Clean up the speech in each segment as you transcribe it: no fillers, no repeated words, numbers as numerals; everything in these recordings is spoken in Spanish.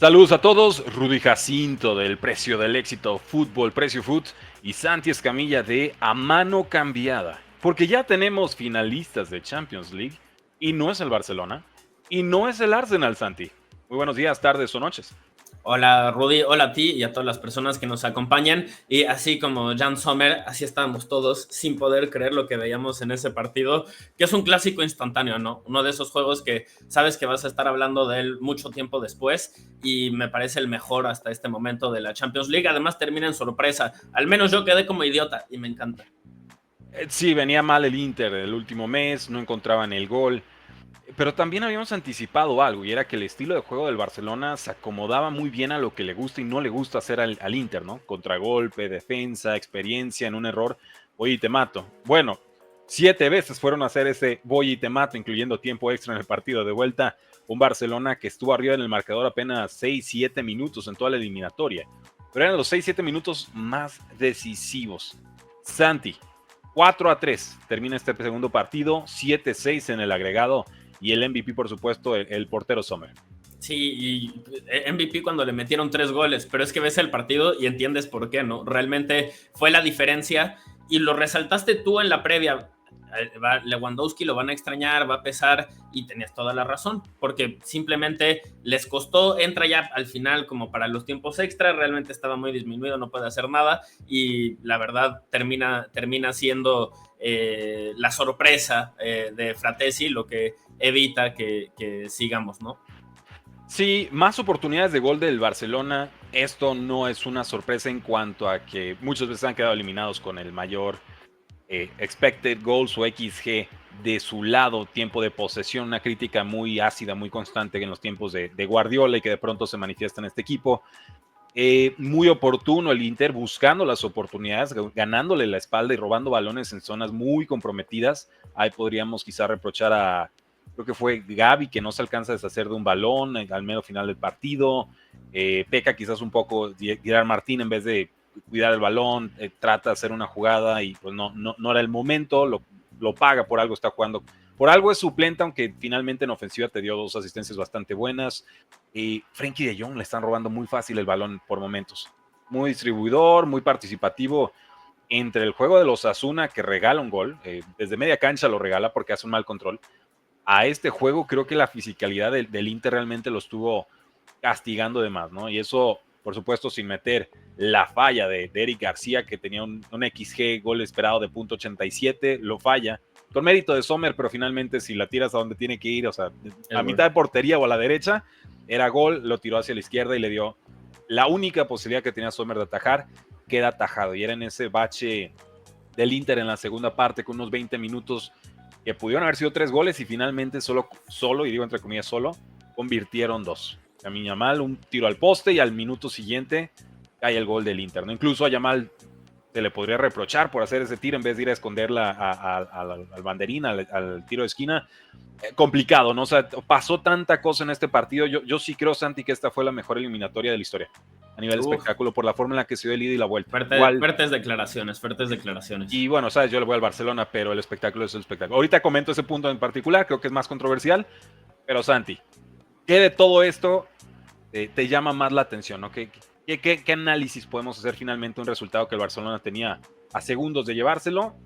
Saludos a todos, Rudy Jacinto del Precio del Éxito Fútbol, Precio Foot y Santi Escamilla de A Mano Cambiada. Porque ya tenemos finalistas de Champions League y no es el Barcelona y no es el Arsenal, Santi. Muy buenos días, tardes o noches. Hola Rudy, hola a ti y a todas las personas que nos acompañan. Y así como Jan Sommer, así estábamos todos sin poder creer lo que veíamos en ese partido, que es un clásico instantáneo, ¿no? Uno de esos juegos que sabes que vas a estar hablando de él mucho tiempo después y me parece el mejor hasta este momento de la Champions League. Además termina en sorpresa. Al menos yo quedé como idiota y me encanta. Sí, venía mal el Inter el último mes, no encontraban el gol. Pero también habíamos anticipado algo, y era que el estilo de juego del Barcelona se acomodaba muy bien a lo que le gusta y no le gusta hacer al Inter, ¿no? Contragolpe, defensa, experiencia en un error, voy y te mato. Bueno, 7 veces fueron a hacer ese voy y te mato, incluyendo tiempo extra en el partido de vuelta. Un Barcelona que estuvo arriba en el marcador apenas 6-7 minutos en toda la eliminatoria. Pero eran los 6-7 minutos más decisivos. Santi, 4-3 termina este segundo partido, 7-6 en el agregado. Y el MVP, por supuesto, el portero Sommer. Sí, y MVP cuando le metieron 3 goles, pero es que ves el partido y entiendes por qué, ¿no? Realmente fue la diferencia y lo resaltaste tú en la previa. Lewandowski lo van a extrañar, va a pesar y tenías toda la razón, porque simplemente les costó, entra ya al final como para los tiempos extra, realmente estaba muy disminuido, no puede hacer nada y la verdad termina siendo la sorpresa de Fratesi lo que evita que sigamos, ¿no? Sí, más oportunidades de gol del Barcelona. Esto no es una sorpresa en cuanto a que muchas veces han quedado eliminados con el mayor expected goals o XG de su lado, tiempo de posesión, una crítica muy ácida, muy constante en los tiempos de Guardiola y que de pronto se manifiesta en este equipo. Muy oportuno el Inter buscando las oportunidades, ganándole la espalda y robando balones en zonas muy comprometidas. Ahí podríamos quizá reprochar a, creo que fue Gavi, que no se alcanza a deshacer de un balón al medio final del partido. Peca quizás un poco Gerard Martín en vez de cuidar el balón, trata de hacer una jugada y pues no era el momento, lo paga, por algo está jugando. Por algo es suplente, aunque finalmente en ofensiva te dio 2 asistencias bastante buenas. Frenkie de Jong le están robando muy fácil el balón por momentos. Muy distribuidor, muy participativo. Entre el juego de los Osasuna, que regala un gol, desde media cancha lo regala porque hace un mal control, a este juego creo que la fisicalidad del Inter realmente lo estuvo castigando de más, ¿no? Y eso, por supuesto, sin meter la falla de Eric García, que tenía un XG gol esperado de .87, lo falla. Con mérito de Sommer, pero finalmente si la tiras a donde tiene que ir, o sea, a mitad de portería o a la derecha, era gol, lo tiró hacia la izquierda y le dio la única posibilidad que tenía Sommer de atajar, queda atajado. Y era en ese bache del Inter en la segunda parte, con unos 20 minutos que pudieron haber sido 3 goles y finalmente solo, y digo entre comillas solo, convirtieron 2. A Yamal un tiro al poste y al minuto siguiente cae el gol del Inter, ¿no? Incluso a Yamal se le podría reprochar por hacer ese tiro en vez de ir a esconderla al banderín, al tiro de esquina. Complicado, ¿no? O sea, pasó tanta cosa en este partido. Yo sí creo, Santi, que esta fue la mejor eliminatoria de la historia a nivel de espectáculo por la forma en la que se dio el ida y la vuelta. Fuertes declaraciones, fuertes declaraciones. Y bueno, sabes, yo le voy al Barcelona, pero el espectáculo es el espectáculo. Ahorita comento ese punto en particular, creo que es más controversial, pero Santi, ¿qué de todo esto te llama más la atención, ¿no? ¿Qué análisis podemos hacer finalmente un resultado que el Barcelona tenía a segundos de llevárselo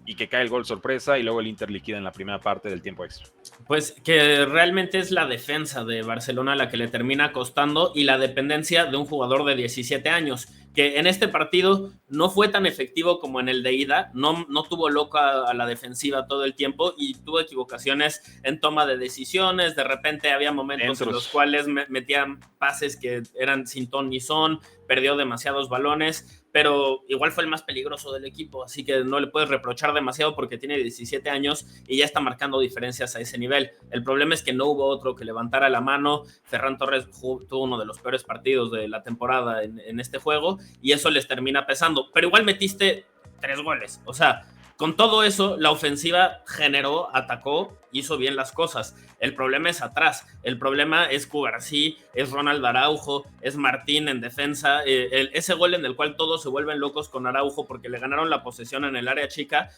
y que cae el gol sorpresa y luego el Inter liquida en la primera parte del tiempo extra? Pues que realmente es la defensa de Barcelona la que le termina costando y la dependencia de un jugador de 17 años, que en este partido no fue tan efectivo como en el de ida, no tuvo loca a la defensiva todo el tiempo y tuvo equivocaciones en toma de decisiones, de repente había momentos en los cuales metían pases que eran sin ton ni son, perdió demasiados balones, pero igual fue el más peligroso del equipo, así que no le puedes reprochar demasiado porque tiene 17 años y ya está marcando diferencias a ese nivel. El problema es que no hubo otro que levantara la mano. Ferran Torres tuvo uno de los peores partidos de la temporada en este juego y eso les termina pesando, pero igual metiste 3 goles, o sea, con todo eso, la ofensiva generó, atacó, hizo bien las cosas. El problema es atrás. El problema es Cubarsí, es Ronald Araujo, es Martín en defensa. Ese gol en el cual todos se vuelven locos con Araujo porque le ganaron la posesión en el área chica.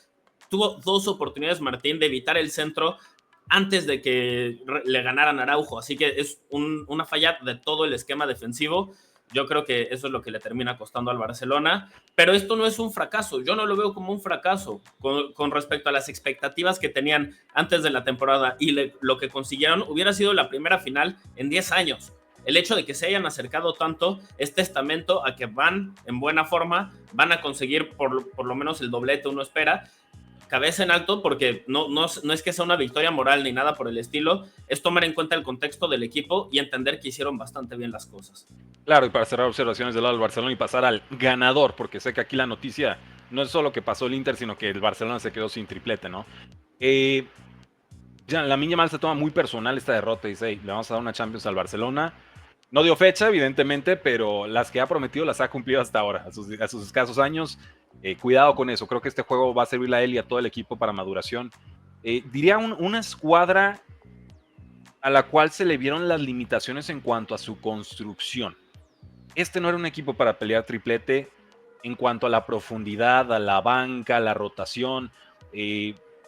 Tuvo 2 oportunidades Martín de evitar el centro. antes de que le ganaran a Araujo. Así que es una falla de todo el esquema defensivo. Yo creo que eso es lo que le termina costando al Barcelona. Pero esto no es un fracaso. Yo no lo veo como un fracaso con respecto a las expectativas que tenían antes de la temporada y lo que consiguieron. Hubiera sido la primera final en 10 años. El hecho de que se hayan acercado tanto es testamento a que van en buena forma, van a conseguir por lo menos el doblete, uno espera. Cabeza en alto, porque no es que sea una victoria moral ni nada por el estilo, es tomar en cuenta el contexto del equipo y entender que hicieron bastante bien las cosas. Claro, y para cerrar observaciones del lado del Barcelona y pasar al ganador, porque sé que aquí la noticia no es solo que pasó el Inter, sino que el Barcelona se quedó sin triplete, ¿no? Ya, Lamine Yamal se toma muy personal esta derrota y dice, hey, le vamos a dar una Champions al Barcelona. No dio fecha, evidentemente, pero las que ha prometido las ha cumplido hasta ahora, a sus escasos años. Cuidado con eso, creo que este juego va a servirle a él y a todo el equipo para maduración. Diría una escuadra a la cual se le vieron las limitaciones en cuanto a su construcción. Este no era un equipo para pelear triplete en cuanto a la profundidad, a la banca, a la rotación.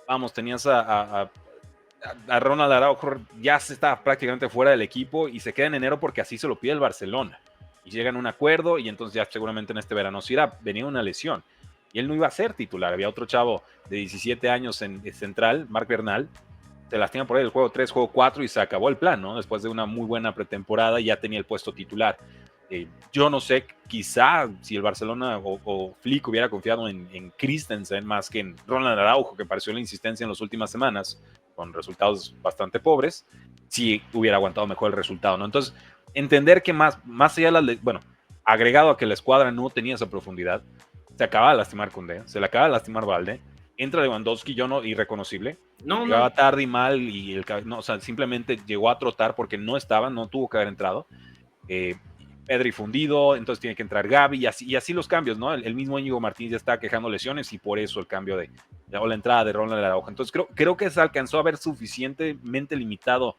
Vamos, tenías a Ronald Araujo, ya se estaba prácticamente fuera del equipo y se queda en enero porque así se lo pide el Barcelona. Y llegan a un acuerdo y entonces ya seguramente en este verano se irá. Venía una lesión y él no iba a ser titular. Había otro chavo de 17 años en central, Marc Bernal. Se lastima por ahí el juego 3, juego 4 y se acabó el plan, ¿no? Después de una muy buena pretemporada ya tenía el puesto titular. Yo no sé, quizá si el Barcelona o Flick hubiera confiado en Christensen más que en Ronald Araujo, que pareció la insistencia en las últimas semanas, con resultados bastante pobres, si hubiera aguantado mejor el resultado, ¿no? Entonces, entender que más allá de bueno, agregado a que la escuadra no tenía esa profundidad, se acaba de lastimar Koundé, se le acaba de lastimar Valde, entra Lewandowski, yo no, irreconocible, llegaba tarde y mal, y no, o sea, simplemente llegó a trotar porque no estaba, no tuvo que haber entrado. Pedri fundido, entonces tiene que entrar Gavi, y así los cambios, ¿no? El mismo Íñigo Martínez ya está quejando lesiones y por eso el cambio o la entrada de Ronald Araujo. Entonces creo que se alcanzó a ver suficientemente limitado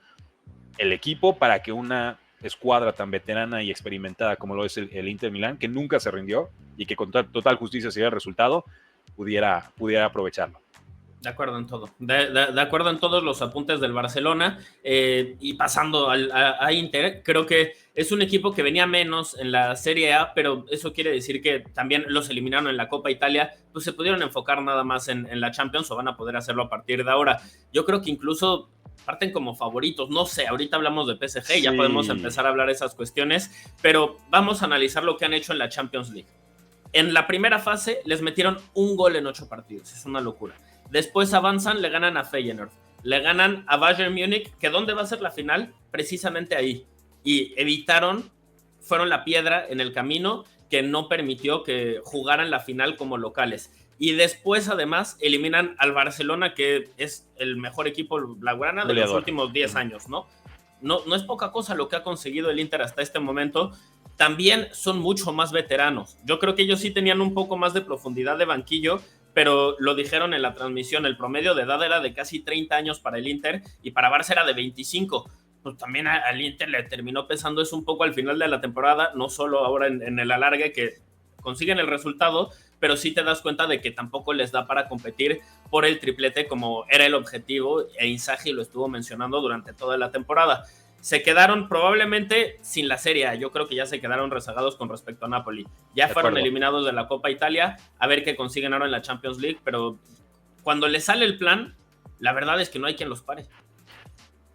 el equipo para que una escuadra tan veterana y experimentada como lo es el Inter Milán, que nunca se rindió y que con total justicia se dio el resultado, pudiera aprovecharlo. De acuerdo en todo. De acuerdo en todos los apuntes del Barcelona. Y pasando a Inter, creo que es un equipo que venía menos en la Serie A, pero eso quiere decir que también los eliminaron en la Copa Italia, pues se pudieron enfocar nada más en la Champions, o van a poder hacerlo a partir de ahora. Yo creo que incluso parten como favoritos, no sé, ahorita hablamos de PSG, sí. Ya podemos empezar a hablar de esas cuestiones, pero vamos a analizar lo que han hecho en la Champions League. En la primera fase les metieron un gol en 8 partidos, es una locura. Después avanzan, le ganan a Feyenoord, le ganan a Bayern Múnich, que ¿dónde va a ser la final? Precisamente ahí. Y fueron la piedra en el camino que no permitió que jugaran la final como locales. Y después, además, eliminan al Barcelona, que es el mejor equipo blaugrana de los últimos 10 años, ¿no? No es poca cosa lo que ha conseguido el Inter hasta este momento. También son mucho más veteranos. Yo creo que ellos sí tenían un poco más de profundidad de banquillo, pero lo dijeron en la transmisión, el promedio de edad era de casi 30 años para el Inter y para Barça era de 25. Pues también al Inter le terminó pesando eso un poco al final de la temporada, no solo ahora en el alargue que consiguen el resultado, pero sí te das cuenta de que tampoco les da para competir por el triplete como era el objetivo, e Inzaghi lo estuvo mencionando durante toda la temporada. Se quedaron probablemente sin la Serie A. Yo creo que ya se quedaron rezagados con respecto a Napoli. Ya fueron eliminados de la Copa Italia, a ver qué consiguen ahora en la Champions League, pero cuando les sale el plan, la verdad es que no hay quien los pare.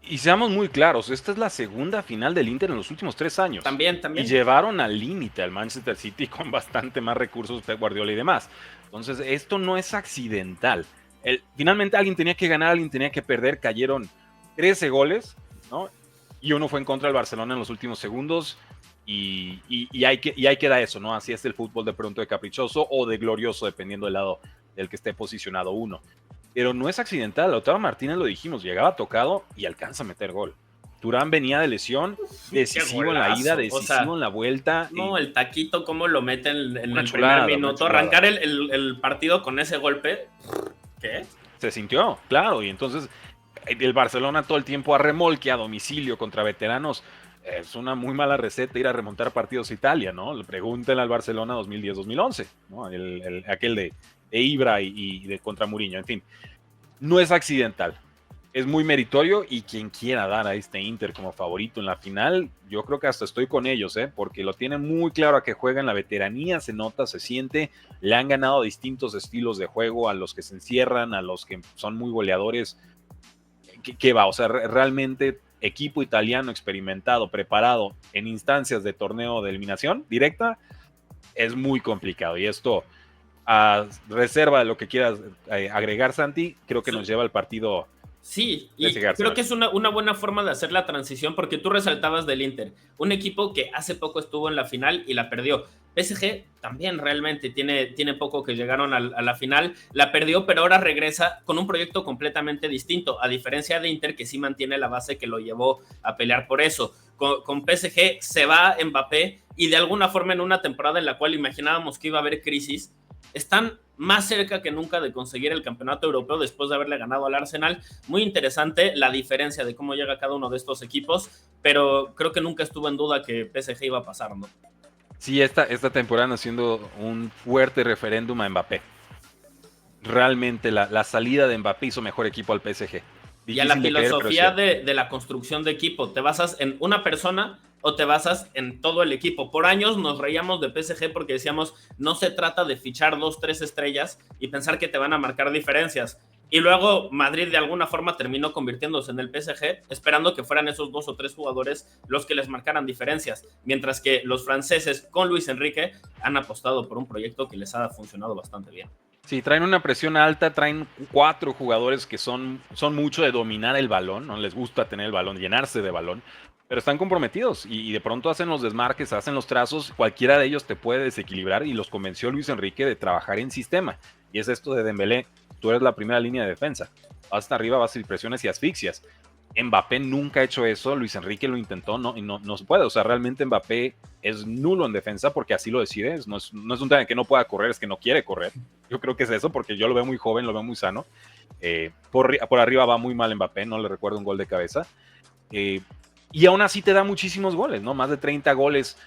Y seamos muy claros, esta es la segunda final del Inter en los últimos 3 años. También. Y llevaron al límite al Manchester City con bastante más recursos, Pep Guardiola y demás. Entonces, esto no es accidental. Finalmente alguien tenía que ganar, alguien tenía que perder. Cayeron 13 goles, ¿no? Y uno fue en contra del Barcelona en los últimos segundos. Y ahí queda eso, ¿no? Así es el fútbol de pronto de caprichoso o de glorioso, dependiendo del lado del que esté posicionado uno. Pero no es accidental. Lautaro Martínez, lo dijimos, llegaba tocado y alcanza a meter gol. Turán venía de lesión, decisivo en la ida, decisivo en la vuelta. No, el taquito, cómo lo meten en el primer minuto. Arrancar el partido con ese golpe, ¿qué? Se sintió, claro, y entonces el Barcelona todo el tiempo a remolque, a domicilio contra veteranos. Es una muy mala receta ir a remontar partidos a Italia, ¿no? Pregúntenle al Barcelona 2010-2011, ¿no? Aquel de Ibra y de contra Mourinho, en fin. No es accidental. es muy meritorio y quien quiera dar a este Inter como favorito en la final, yo creo que hasta estoy con ellos, porque lo tienen muy claro a que juegan, la veteranía se nota, se siente, le han ganado distintos estilos de juego a los que se encierran, a los que son muy goleadores. ¿Qué va? O sea, realmente equipo italiano experimentado, preparado en instancias de torneo de eliminación directa, es muy complicado. Y esto, a reserva de lo que quieras agregar, Santi, creo que nos lleva al partido. Sí, y creo que es una buena forma de hacer la transición, porque tú resaltabas del Inter, un equipo que hace poco estuvo en la final y la perdió. PSG también realmente tiene poco que llegaron a la final, la perdió, pero ahora regresa con un proyecto completamente distinto, a diferencia de Inter, que sí mantiene la base que lo llevó a pelear por eso. Con PSG se va Mbappé y de alguna forma en una temporada en la cual imaginábamos que iba a haber crisis, están más cerca que nunca de conseguir el campeonato europeo después de haberle ganado al Arsenal. Muy interesante la diferencia de cómo llega cada uno de estos equipos, pero creo que nunca estuvo en duda que PSG iba a pasar, ¿no? Sí, esta temporada haciendo un fuerte referéndum a Mbappé. Realmente la salida de Mbappé hizo mejor equipo al PSG. Y a la filosofía de la construcción de equipo, ¿te basas en una persona o te basas en todo el equipo? Por años nos reíamos de PSG porque decíamos, no se trata de fichar 2, 3 estrellas y pensar que te van a marcar diferencias. Y luego Madrid de alguna forma terminó convirtiéndose en el PSG, esperando que fueran esos 2 o 3 jugadores los que les marcaran diferencias, mientras que los franceses con Luis Enrique han apostado por un proyecto que les ha funcionado bastante bien. Sí, traen una presión alta, traen 4 jugadores que son mucho de dominar el balón, no les gusta tener el balón, llenarse de balón, pero están comprometidos y de pronto hacen los desmarques, hacen los trazos, cualquiera de ellos te puede desequilibrar y los convenció Luis Enrique de trabajar en sistema. Y es esto de Dembélé, tú eres la primera línea de defensa, hasta arriba vas a ir presiones y asfixias. Mbappé nunca ha hecho eso, Luis Enrique lo intentó, no se puede, o sea, realmente Mbappé es nulo en defensa porque así lo decide, no es un tema de que no pueda correr, es que no quiere correr, yo creo que es eso, porque yo lo veo muy joven, lo veo muy sano, por arriba va muy mal Mbappé, no le recuerdo un gol de cabeza, y aún así te da muchísimos goles, ¿no? Más de 30 goles,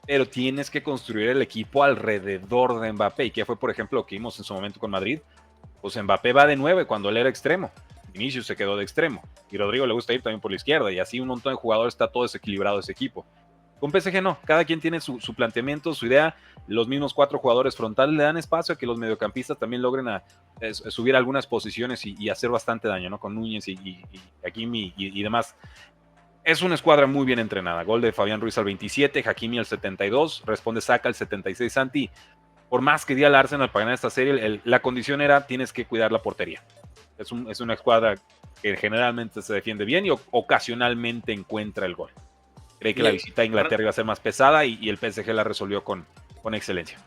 pero tienes que construir el equipo alrededor de Mbappé, y que fue, por ejemplo, lo que vimos en su momento con Madrid, pues Mbappé va de 9 cuando él era extremo, Vinicius se quedó de extremo, y Rodrigo le gusta ir también por la izquierda, y así un montón de jugadores, está todo desequilibrado ese equipo. Con PSG no, cada quien tiene su planteamiento, su idea, los mismos 4 jugadores frontales le dan espacio a que los mediocampistas también logren subir algunas posiciones y hacer bastante daño, ¿no? Con Núñez y Hakimi y demás. Es una escuadra muy bien entrenada, gol de Fabián Ruiz al 27, Hakimi al 72, responde Saka al 76, Santi. Por más que di al Arsenal para ganar esta serie, la condición era tienes que cuidar la portería. Es una escuadra que generalmente se defiende bien y ocasionalmente encuentra el gol. Creí que la visita a Inglaterra iba a ser más pesada y el PSG la resolvió con excelencia.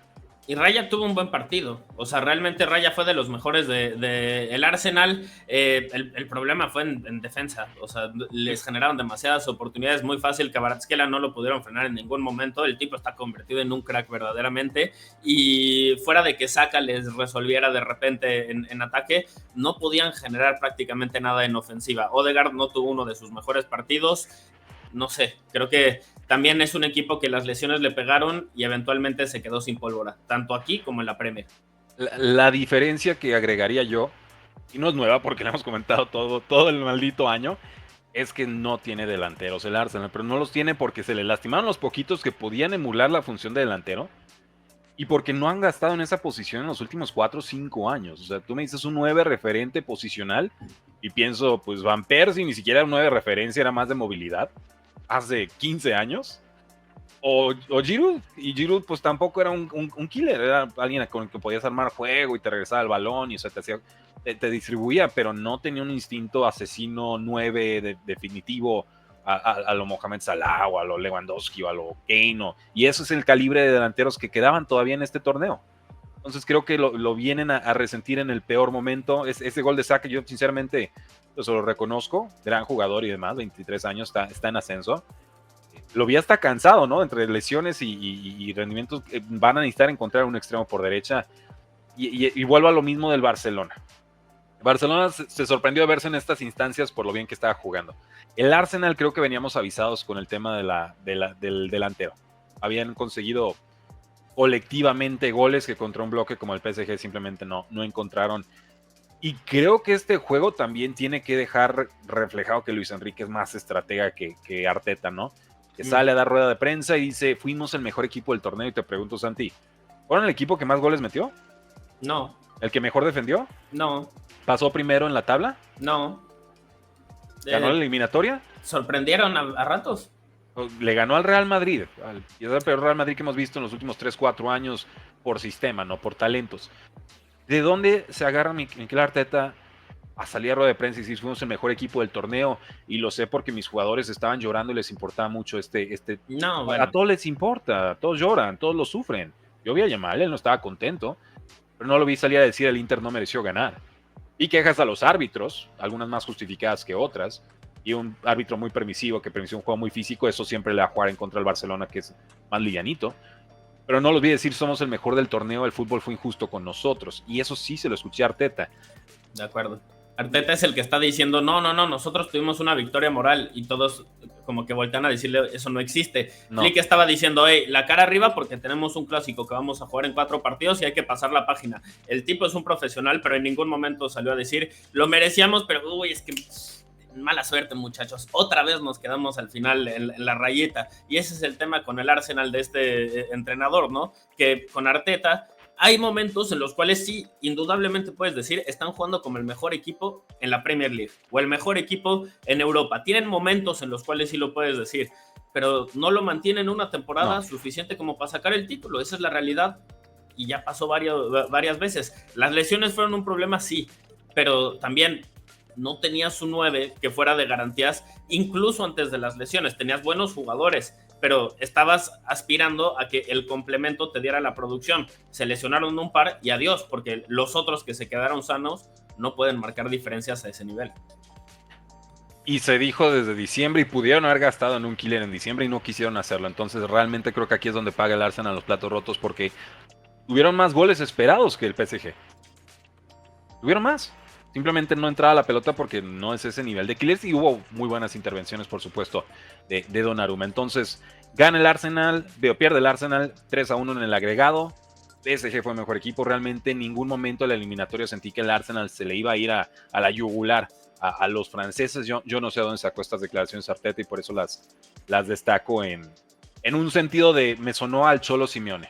Y Raya tuvo un buen partido. O sea, realmente Raya fue de los mejores del Arsenal. El problema fue en defensa. O sea, les generaron demasiadas oportunidades. Muy fácil. Kvaratskhelia no lo pudieron frenar en ningún momento. El tipo está convertido en un crack verdaderamente. Y fuera de que Saka les resolviera de repente en ataque, no podían generar prácticamente nada en ofensiva. Odegaard no tuvo uno de sus mejores partidos. No sé, creo que también es un equipo que las lesiones le pegaron y eventualmente se quedó sin pólvora, tanto aquí como en la Premier. La diferencia que agregaría yo, y no es nueva porque la hemos comentado todo el maldito año, es que no tiene delanteros el Arsenal, pero no los tiene porque se le lastimaron los poquitos que podían emular la función de delantero y porque no han gastado en esa posición en los últimos 4 o 5 años. O sea, tú me dices un 9 referente posicional y pienso, pues Van Persie ni siquiera era un 9 de referencia, era más de movilidad. Hace 15 años. O Giroud. Y Giroud pues tampoco era un killer. Era alguien con el que podías armar juego y te regresaba el balón y o sea, te distribuía, pero no tenía un instinto asesino 9 definitivo a lo Mohamed Salah o a lo Lewandowski o a lo Kane. Y eso es el calibre de delanteros que quedaban todavía en este torneo. Entonces creo que lo vienen a resentir en el peor momento. Ese gol de Saka, yo sinceramente pues, lo reconozco, gran jugador y demás, 23 años, está en ascenso. Lo vi hasta cansado, ¿no? Entre lesiones y rendimientos, van a necesitar encontrar un extremo por derecha. Y vuelvo a lo mismo del Barcelona. Barcelona se sorprendió de verse en estas instancias por lo bien que estaba jugando. El Arsenal creo que veníamos avisados con el tema del delantero. Habían conseguido colectivamente goles que contra un bloque como el PSG simplemente no encontraron Y creo que este juego también tiene que dejar reflejado que Luis Enrique es más estratega que Arteta, ¿no? Que sale a dar rueda de prensa y dice, fuimos el mejor equipo del torneo. Y te pregunto, Santi, ¿fueron el equipo que más goles metió? No. ¿El que mejor defendió? No. ¿Pasó primero en la tabla? No. ¿Ganó la eliminatoria? Sorprendieron a ratos. Le ganó al Real Madrid, y es el peor Real Madrid que hemos visto en los últimos 3-4 años por sistema, no por talentos. ¿De dónde se agarra Mikel Arteta a salir a rueda de prensa y decir fuimos el mejor equipo del torneo? Y lo sé porque mis jugadores estaban llorando y les importaba mucho No, bueno. A todos les importa, todos lloran, todos lo sufren. Yo vi a Yamal, él no estaba contento, pero no lo vi salir a decir el Inter no mereció ganar. Y quejas a los árbitros, algunas más justificadas que otras, y un árbitro muy permisivo que permitió un juego muy físico, eso siempre le va a jugar en contra del Barcelona, que es más livianito. Pero no los vi decir somos el mejor del torneo, el fútbol fue injusto con nosotros. Y eso sí se lo escuché a Arteta. De acuerdo. Arteta es el que está diciendo, no, nosotros tuvimos una victoria moral, y todos como que voltean a decirle, eso no existe. No. Flick estaba diciendo, la cara arriba porque tenemos un clásico que vamos a jugar en 4 partidos y hay que pasar la página. El tipo es un profesional, pero en ningún momento salió a decir, lo merecíamos, pero uy, es que mala suerte, muchachos. Otra vez nos quedamos al final en la rayeta. Y ese es el tema con el Arsenal de este entrenador, ¿no? Que con Arteta hay momentos en los cuales sí, indudablemente puedes decir, están jugando como el mejor equipo en la Premier League o el mejor equipo en Europa. Tienen momentos en los cuales sí lo puedes decir, pero no lo mantienen una temporada suficiente como para sacar el título. Esa es la realidad y ya pasó varias veces. Las lesiones fueron un problema, sí, pero también no tenías un 9 que fuera de garantías, incluso antes de las lesiones. Tenías buenos jugadores, pero estabas aspirando a que el complemento te diera la producción. Se lesionaron un par y adiós, porque los otros que se quedaron sanos no pueden marcar diferencias a ese nivel. Y se dijo desde diciembre y pudieron haber gastado en un killer en diciembre y no quisieron hacerlo. Entonces realmente creo que aquí es donde paga el Arsenal los platos rotos, porque tuvieron más goles esperados que el PSG. Tuvieron más. Simplemente no entraba la pelota porque no es ese nivel de killers, y hubo muy buenas intervenciones, por supuesto, de Donnarumma. Entonces, gana el Arsenal, pierde el Arsenal 3-1 en el agregado. PSG fue mejor equipo. Realmente en ningún momento de la eliminatoria sentí que el Arsenal se le iba a ir a la yugular a los franceses. Yo no sé dónde sacó estas declaraciones Arteta y por eso las destaco en un sentido de me sonó al Cholo Simeone.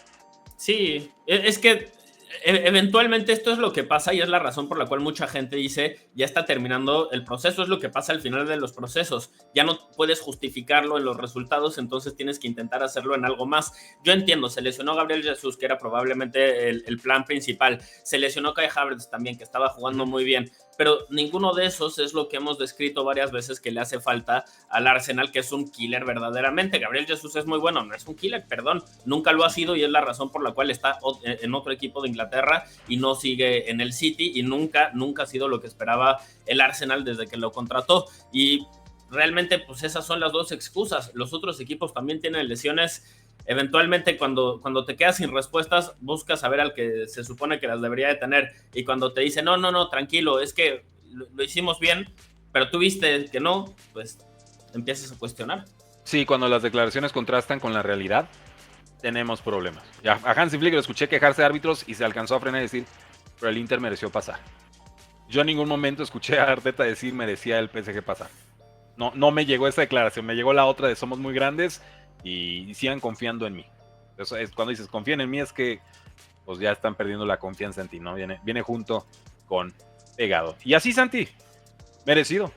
Sí, es que eventualmente esto es lo que pasa y es la razón por la cual mucha gente dice ya está terminando el proceso. Es lo que pasa al final de los procesos, ya no puedes justificarlo en los resultados, entonces tienes que intentar hacerlo en algo más. Yo entiendo, se lesionó Gabriel Jesús, que era probablemente el plan principal, se lesionó Kai Havertz también, que estaba jugando muy bien, pero ninguno de esos es lo que hemos descrito varias veces que le hace falta al Arsenal, que es un killer verdaderamente. Gabriel Jesús es muy bueno, no es un killer, perdón, nunca lo ha sido y es la razón por la cual está en otro equipo de Inglaterra y no sigue en el City, y nunca ha sido lo que esperaba el Arsenal desde que lo contrató. Y realmente pues esas son las dos excusas. Los otros equipos también tienen lesiones. Eventualmente cuando te quedas sin respuestas, buscas saber al que se supone que las debería de tener, y cuando te dice no, tranquilo, es que lo hicimos bien, pero tú viste que no, pues empiezas a cuestionar. Sí, cuando las declaraciones contrastan con la realidad, tenemos problemas. Ya, a Hansi Flick lo escuché quejarse de árbitros y se alcanzó a frenar y decir, pero el Inter mereció pasar. Yo en ningún momento escuché a Arteta decir merecía el PSG pasar. No me llegó esa declaración, me llegó la otra de somos muy grandes y sigan confiando en mí. Eso es, cuando dices confíen en mí, es que pues ya están perdiendo la confianza en ti, ¿no? Viene junto con pegado. Y así, Santi, merecido.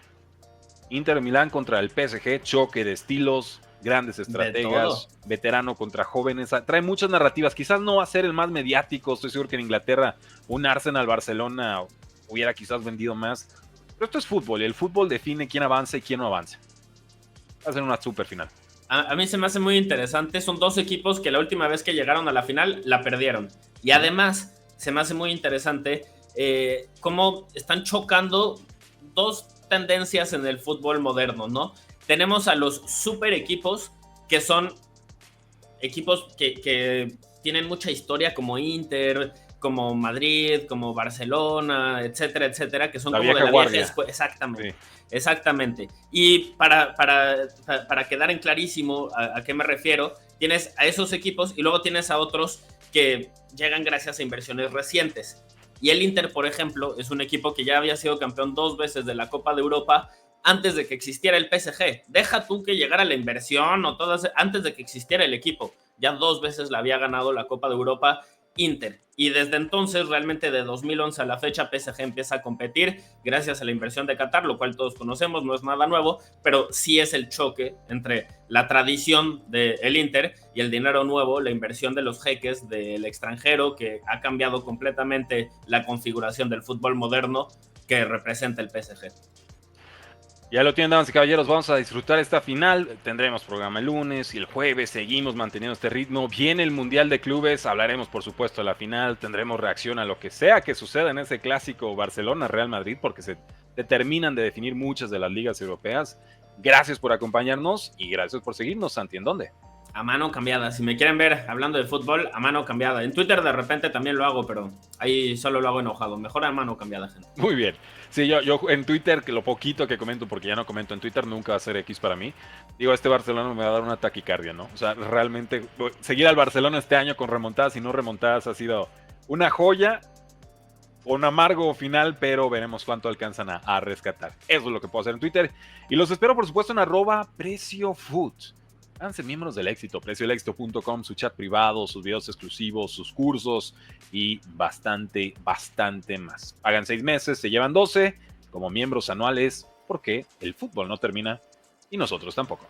Inter Milán contra el PSG, choque de estilos, grandes estrategas, veterano contra jóvenes, trae muchas narrativas. Quizás no va a ser el más mediático, estoy seguro que en Inglaterra un Arsenal-Barcelona hubiera quizás vendido más, pero esto es fútbol y el fútbol define quién avanza y quién no avanza. Va a ser una super final. A mí se me hace muy interesante. Son dos equipos que la última vez que llegaron a la final la perdieron. Y además se me hace muy interesante cómo están chocando dos tendencias en el fútbol moderno, ¿no? Tenemos a los super equipos, que son equipos que tienen mucha historia, como Inter, como Madrid, como Barcelona, etcétera, etcétera, que son como de la vieja escuela. Exactamente. Sí. Exactamente. Y para quedar en clarísimo a qué me refiero, tienes a esos equipos y luego tienes a otros que llegan gracias a inversiones recientes. Y el Inter, por ejemplo, es un equipo que ya había sido campeón 2 veces de la Copa de Europa antes de que existiera el PSG. Deja tú que llegara la inversión o todas, antes de que existiera el equipo. Ya 2 veces la había ganado la Copa de Europa Inter. Y desde entonces, realmente de 2011 a la fecha, PSG empieza a competir gracias a la inversión de Qatar, lo cual todos conocemos, no es nada nuevo, pero sí es el choque entre la tradición del Inter y el dinero nuevo, la inversión de los jeques del extranjero, que ha cambiado completamente la configuración del fútbol moderno que representa el PSG. Ya lo tienen, damas y caballeros, vamos a disfrutar esta final. Tendremos programa el lunes y el jueves, seguimos manteniendo este ritmo. Viene el Mundial de Clubes, hablaremos por supuesto de la final, tendremos reacción a lo que sea que suceda en ese clásico Barcelona-Real Madrid, porque se determinan de definir muchas de las ligas europeas. Gracias por acompañarnos y gracias por seguirnos, Santi. ¿En dónde? A mano cambiada. Si me quieren ver hablando de fútbol, a mano cambiada. En Twitter de repente también lo hago, pero ahí solo lo hago enojado. Mejor a mano cambiada, gente. Muy bien. Sí, yo en Twitter, que lo poquito que comento, porque ya no comento en Twitter, nunca va a ser X para mí. Digo, este Barcelona me va a dar una taquicardia, ¿no? O sea, realmente seguir al Barcelona este año con remontadas y no remontadas ha sido una joya, un amargo final, pero veremos cuánto alcanzan a rescatar. Eso es lo que puedo hacer en Twitter. Y los espero, por supuesto, en @PrecioFood. Háganse miembros del éxito, precioelexito.com, su chat privado, sus videos exclusivos, sus cursos y bastante más. Pagan 6 meses, se llevan 12 como miembros anuales, porque el fútbol no termina y nosotros tampoco.